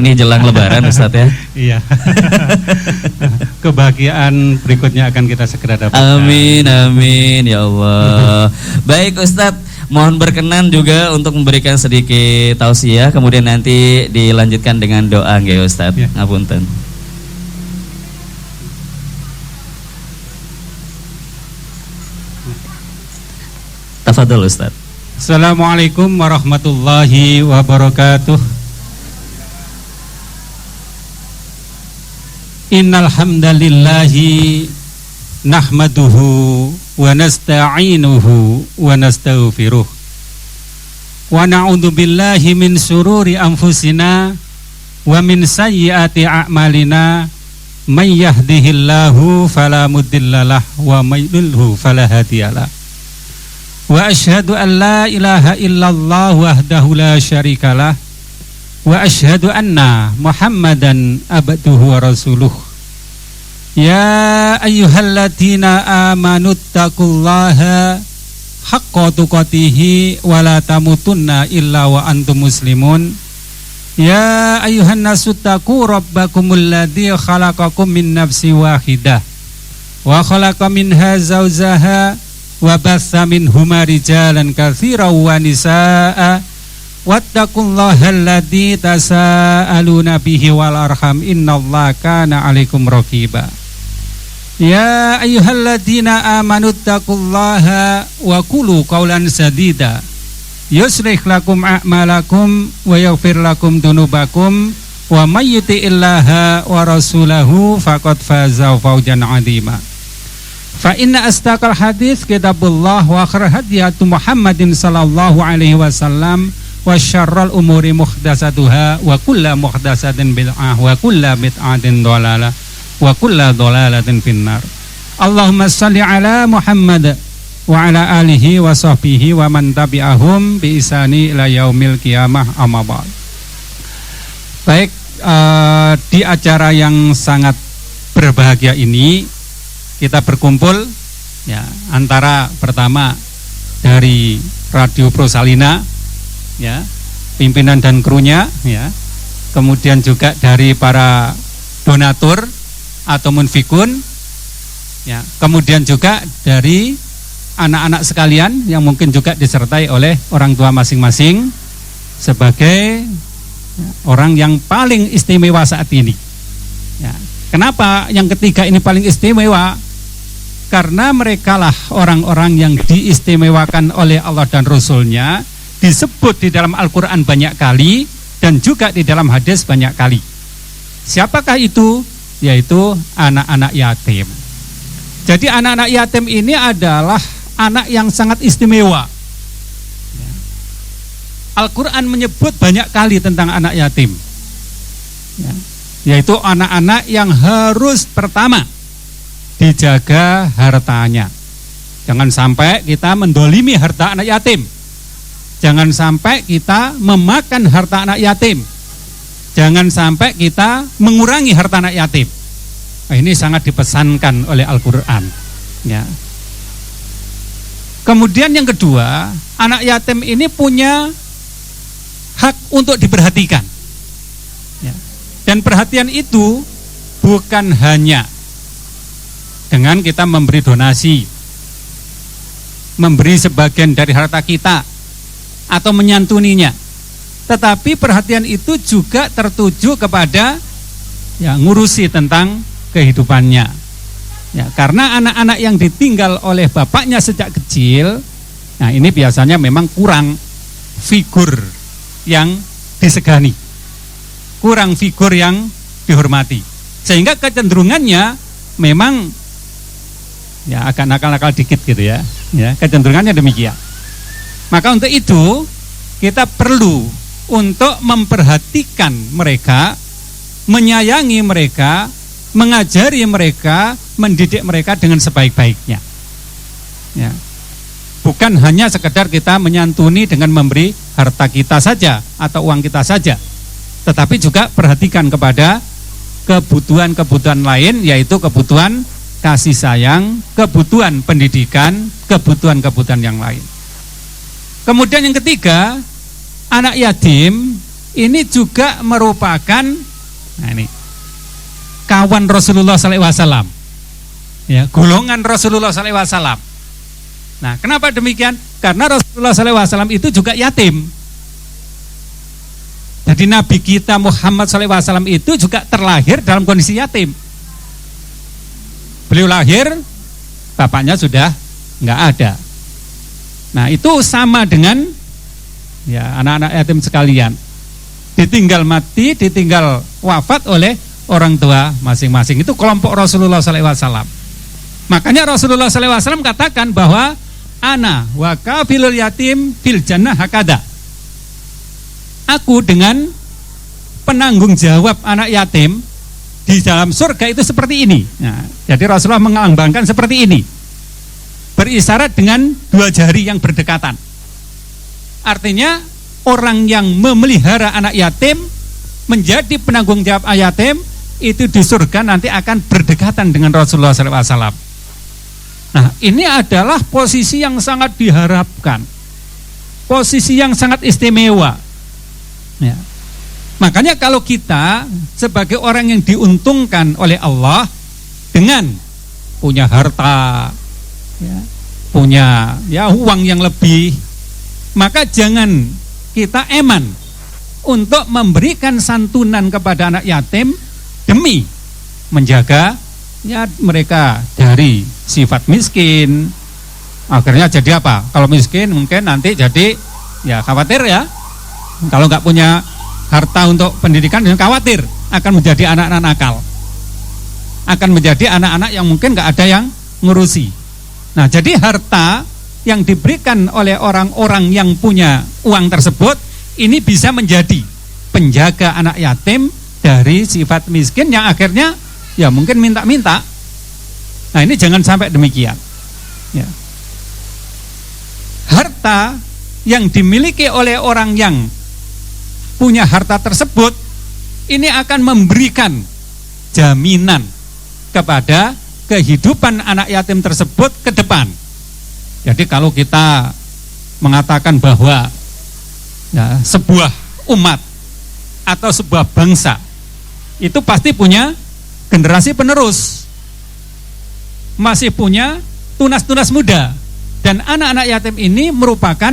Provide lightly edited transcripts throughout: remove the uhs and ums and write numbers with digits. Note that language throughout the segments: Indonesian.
nih jelang Lebaran Ustadz ya. Iya. Kebahagiaan berikutnya akan kita segera dapatkan. Amin amin ya Allah. Baik Ustadz, mohon berkenan juga untuk memberikan sedikit tausiah, kemudian nanti dilanjutkan dengan doa nggih Ustadz. Ya. Ngapunten. Tafadhol Ustadz. Assalamualaikum warahmatullahi wabarakatuh. Innal hamdalillahi nahmaduhu wa nasta'inuhu wa nastaghfiruh. Wa na'udzu billahi min syururi anfusina wa min sayyiati a'malina. May yahdihillahu fala mudhillalah wa may yudlilhu fala hadiyalah. Wa asyhadu an la ilaha illallah wahdahu la syarikalah wa asyhadu anna Muhammadan abduhu wa rasuluh. Ya ayyuhalladzina amanu taqullaha haqqa tuqatih wa la tamutunna illa wa antum muslimun. Ya ayyuhan nasu taqu rabbakumul ladzi khalaqakum min nafsin wahidah wa khalaqa minha zawjaha wa bassa minhuma rijalan katsiran wa nisaa wattaqullaha alladzi tasaaluna bihi wal arham innallaha kana 'alaikum raqiba. Ya ayyuhalladzina amanu taqullaha wa qulu qawlan sadida yuslih lakum a'malakum wa yaghfir lakum dunubakum wa may yuti'illaha wa rasulahu faqad faza fawzan 'azima. Fa inna astaqal hadis kitabullah wa akhiral hadiyatu Muhammadin sallallahu alaihi wasallam wa syarrul umuri muhdatsatuha wa kullu muhdatsatin bid'ah wa kullu bid'atin dhalalah wa kullu dhalalatin finnar. Allahumma shalli ala Muhammad wa ala alihi wa sahbihi wa man tabi'ahum bi ihsani ila yaumil qiyamah amma ba'd. Baik, di acara yang sangat berbahagia ini kita berkumpul ya, antara pertama dari Radio Prosalina ya, pimpinan dan krunya ya, kemudian juga dari para donatur atau munfikun ya, kemudian juga dari anak-anak sekalian yang mungkin juga disertai oleh orang tua masing-masing sebagai ya, orang yang paling istimewa saat ini ya. Kenapa yang ketiga ini paling istimewa? Karena merekalah orang-orang yang diistimewakan oleh Allah dan Rasulnya, disebut di dalam Al-Quran banyak kali dan juga di dalam hadis banyak kali. Siapakah itu? Yaitu anak-anak yatim. Jadi anak-anak yatim ini adalah anak yang sangat istimewa. Al-Quran menyebut banyak kali tentang anak yatim ya, yaitu anak-anak yang harus pertama dijaga hartanya. Jangan sampai kita mendolimi harta anak yatim. Jangan sampai kita memakan harta anak yatim. Jangan sampai kita mengurangi harta anak yatim. Nah, ini sangat dipesankan oleh Al-Quran ya. Kemudian yang kedua, anak yatim ini punya hak untuk diperhatikan ya. Dan perhatian itu bukan hanya dengan kita memberi donasi, memberi sebagian dari harta kita atau menyantuninya, tetapi perhatian itu juga tertuju kepada ya, ngurusi tentang kehidupannya ya, karena anak-anak yang ditinggal oleh bapaknya sejak kecil, nah ini biasanya memang kurang figur yang disegani, kurang figur yang dihormati, sehingga kecenderungannya memang ya agak nakal-nakal dikit gitu ya, kecenderungannya demikian. Maka untuk itu kita perlu untuk memperhatikan mereka, menyayangi mereka, mengajari mereka, mendidik mereka dengan sebaik-baiknya ya. Bukan hanya sekedar kita menyantuni dengan memberi harta kita saja atau uang kita saja, tetapi juga perhatikan kepada kebutuhan-kebutuhan lain, yaitu kebutuhan kasih sayang, kebutuhan pendidikan, kebutuhan-kebutuhan yang lain. Kemudian yang ketiga, anak yatim ini juga merupakan kawan Rasulullah SAW, ya, golongan Rasulullah SAW. Nah, kenapa demikian? Karena Rasulullah SAW itu juga yatim. Jadi Nabi kita Muhammad SAW itu juga terlahir dalam kondisi yatim. Beliau lahir, bapaknya sudah nggak ada. Nah, itu sama dengan ya anak-anak yatim sekalian, ditinggal mati, ditinggal wafat oleh orang tua masing-masing. Itu kelompok Rasulullah SAW. Makanya Rasulullah SAW katakan bahwa ana wa kafilul yatim fil jannah hakada. Aku dengan penanggung jawab anak yatim di dalam surga itu seperti ini. Nah, jadi Rasulullah mengelambangkan seperti ini, berisyarat dengan dua jari yang berdekatan. Artinya orang yang memelihara anak yatim, menjadi penanggung jawab anak yatim, itu di surga nanti akan berdekatan dengan Rasulullah SAW. Nah, ini adalah posisi yang sangat diharapkan, posisi yang sangat istimewa. Ya. Makanya kalau kita sebagai orang yang diuntungkan oleh Allah dengan punya harta, ya, punya ya uang yang lebih, maka jangan kita eman untuk memberikan santunan kepada anak yatim demi menjaga ya mereka dari sifat miskin. Akhirnya jadi apa? Kalau miskin mungkin nanti jadi ya khawatir ya, kalau nggak punya harta untuk pendidikan, khawatir akan menjadi anak-anak nakal, akan menjadi anak-anak yang mungkin nggak ada yang ngurusi. Nah, jadi harta yang diberikan oleh orang-orang yang punya uang tersebut ini bisa menjadi penjaga anak yatim dari sifat miskin yang akhirnya ya mungkin minta-minta. Nah, ini jangan sampai demikian. Ya. Harta yang dimiliki oleh orang yang punya harta tersebut ini akan memberikan jaminan kepada kehidupan anak yatim tersebut ke depan. Jadi kalau kita mengatakan bahwa ya, sebuah umat atau sebuah bangsa itu pasti punya generasi penerus, masih punya tunas-tunas muda, dan anak-anak yatim ini merupakan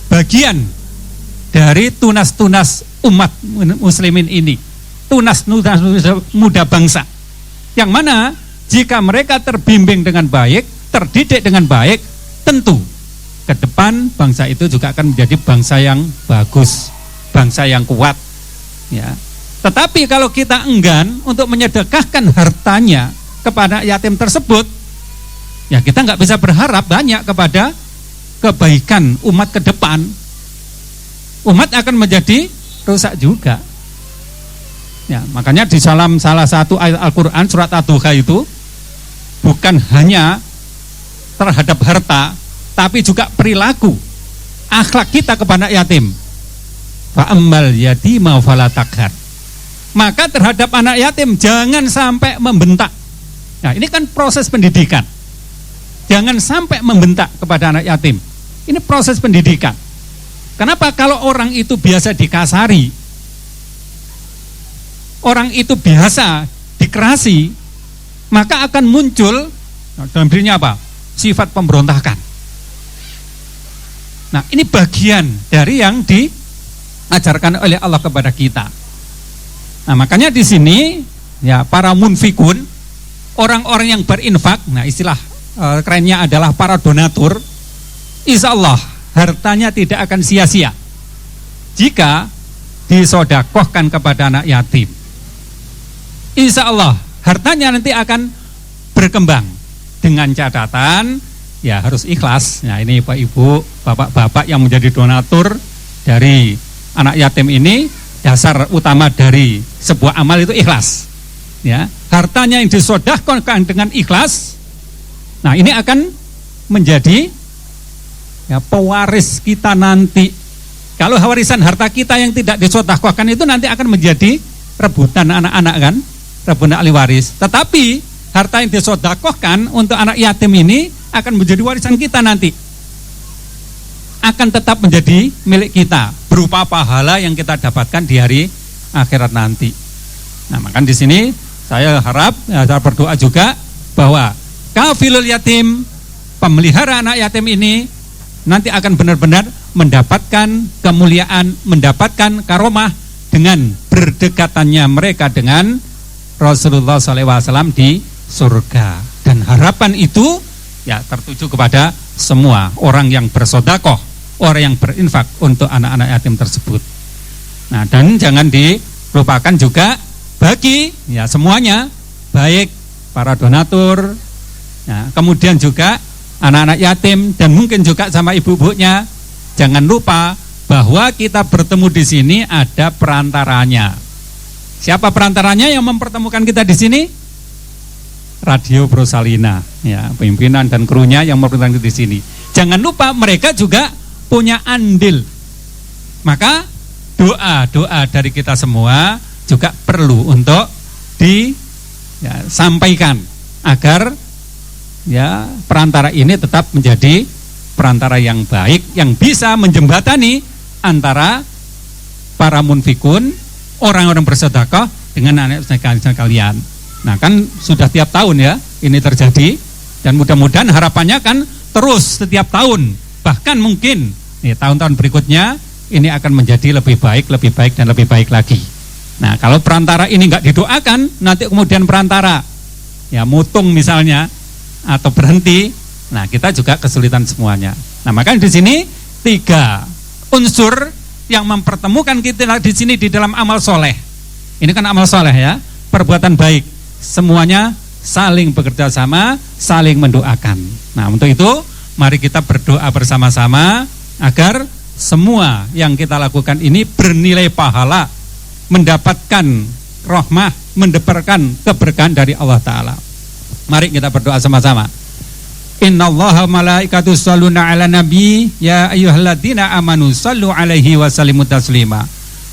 bagian dari tunas-tunas umat muslimin ini, tunas-tunas muda bangsa, yang mana jika mereka terbimbing dengan baik, terdidik dengan baik, tentu ke depan bangsa itu juga akan menjadi bangsa yang bagus, bangsa yang kuat. Ya. Tetapi kalau kita enggan untuk menyedekahkan hartanya kepada yatim tersebut, ya kita nggak bisa berharap banyak kepada kebaikan umat ke depan. Umat akan menjadi rusak juga. Ya, makanya di salah satu ayat Al-Quran surat Ad-Duha itu bukan hanya terhadap harta, tapi juga perilaku, akhlak kita kepada yatim. Fa'ammal yatima fala taqhar. Maka terhadap anak yatim jangan sampai membentak. Nah, ini kan proses pendidikan. Jangan sampai membentak kepada anak yatim. Ini proses pendidikan. Kenapa? Kalau orang itu biasa dikasari, orang itu biasa dikerasi, maka akan muncul dalam dirinya apa? Sifat pemberontakan. Nah, ini bagian dari yang diajarkan oleh Allah kepada kita. Nah, makanya di sini ya para munfikun, orang-orang yang berinfak, nah istilah kerennya adalah para donatur, insyaallah hartanya tidak akan sia-sia jika disodakohkan kepada anak yatim. Insya Allah hartanya nanti akan berkembang, dengan catatan ya harus ikhlas. Nah, ini Pak Ibu, Bapak-bapak yang menjadi donatur dari anak yatim ini, dasar utama dari sebuah amal itu ikhlas. Ya, hartanya yang disodakohkan dengan ikhlas, nah ini akan menjadi ya, pewaris kita nanti. Kalau warisan harta kita yang tidak disedekahkan itu nanti akan menjadi rebutan anak-anak kan, rebutan ahli waris. Tetapi harta yang disedekahkan untuk anak yatim ini akan menjadi warisan kita nanti, akan tetap menjadi milik kita, berupa pahala yang kita dapatkan di hari akhirat nanti. Nah, maka di sini saya harap, saya berdoa juga bahwa kafilul yatim, pemelihara anak yatim ini nanti akan benar-benar mendapatkan kemuliaan, mendapatkan karomah dengan berdekatannya mereka dengan Rasulullah SAW di surga. Dan harapan itu ya tertuju kepada semua orang yang bersedekah, orang yang berinfak untuk anak-anak yatim tersebut. Nah, dan jangan dilupakan juga bagi ya semuanya, baik para donatur, ya, kemudian juga anak-anak yatim dan mungkin juga sama ibu-ibunya. Jangan lupa bahwa kita bertemu di sini ada perantaranya. Siapa perantaranya yang mempertemukan kita di sini? Radio Prosalina, ya, pimpinan dan krunya yang mempertemukan kita di sini. Jangan lupa mereka juga punya andil. Maka doa-doa dari kita semua juga perlu untuk disampaikan agar ya perantara ini tetap menjadi perantara yang baik yang bisa menjembatani antara para munfikun, orang-orang bersedekah dengan anak kalian. Nah, kan sudah tiap tahun ya ini terjadi dan mudah-mudahan harapannya kan terus setiap tahun, bahkan mungkin tahun-tahun berikutnya ini akan menjadi lebih baik dan lebih baik lagi. Nah, kalau perantara ini nggak didoakan, nanti kemudian perantara ya mutung misalnya atau berhenti, nah kita juga kesulitan semuanya. Nah, makanya di sini 3 unsur yang mempertemukan kita di sini di dalam amal soleh. Ini kan amal soleh ya, perbuatan baik. Semuanya saling bekerja sama, saling mendoakan. Nah, untuk itu mari kita berdoa bersama-sama agar semua yang kita lakukan ini bernilai pahala, mendapatkan rahmah, mendapatkan keberkahan dari Allah Ta'ala. Mari kita berdoa sama-sama. Innallaha malaikatu shalluna ala nabi ya ayyuhalladzina amanu sallu alaihi wa sallimu taslima.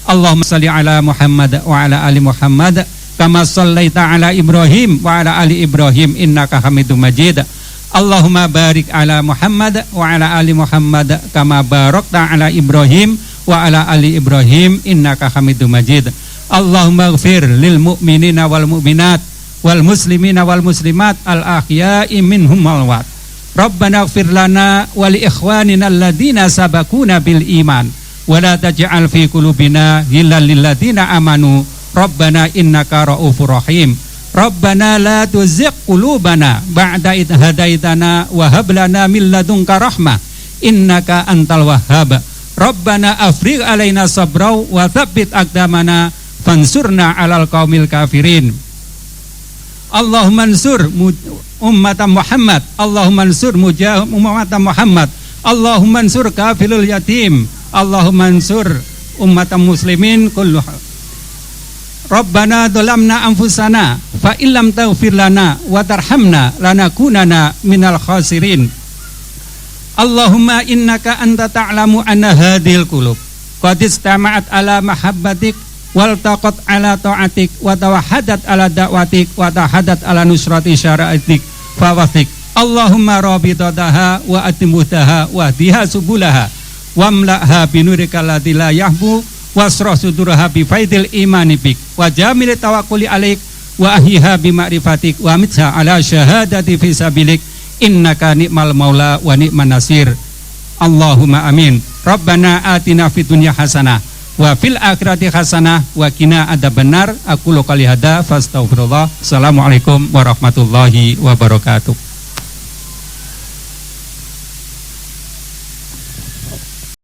Allahumma salli ala Muhammad wa ala ali Muhammad kama shallaita ala Ibrahim wa ala ali Ibrahim innaka Hamidum Majid. Allahumma barik ala Muhammad wa ala ali Muhammad kama barakta ala Ibrahim wa ala ali Ibrahim innaka Hamidum Majid. Allahumma ighfir lil mu'minina wal mu'minat wal muslimina wal muslimat al ahya'i minhum wal amwat. Rabbana ighfir lana wa li ikhwanina alladziina sabaquna bil iman wa la taj'al fi qulubina ghillan lil ladzina amanu Rabbana innaka ra'ufur rahim. Rabbana la tuzigh qulubana ba'da idh hadaitana wa hab lana min ladunka rahmah innaka antal wahhab. Rabbana afrigh alaina sabra wa tsabbit aqdamana fansurna 'alal qaumil kafirin. Allahumma ansur ummata Muhammad, Allahumma ansur ummata Muhammad, Allahumma ansur kafilul yatim, Allahumma ansur ummata muslimin kulluha. Rabbana dzalamna anfusana fa illam taghfir lana wa tarhamna lanakunanna minal khasirin. Allahumma innaka anta ta'lamu anna hadhil qulub qad istama'at ala mahabbatik wal taqat ala ta'atik wa tawahhadat ala da'watik wa tahadat ala nusrati syara'itik fawasik. Allahumma rabitadaha wa atimutaha wa diha subulaha wamla'ha binurika alladzi la yahbu wasrah suduraha bi faidil imani bik wa jamil tawakkuli alaik wa ahyiha bi ma'rifatik wa mitha ala syahadati fi sabilik innaka ni'mal maula wa ni'man nasir. Allahumma amin. Rabbana atina fid dunya hasanah wa fil akhirati hasanah wa qina adzabannar. Aku qouli hada fastaghfirullah. Assalamualaikum warahmatullahi wabarakatuh.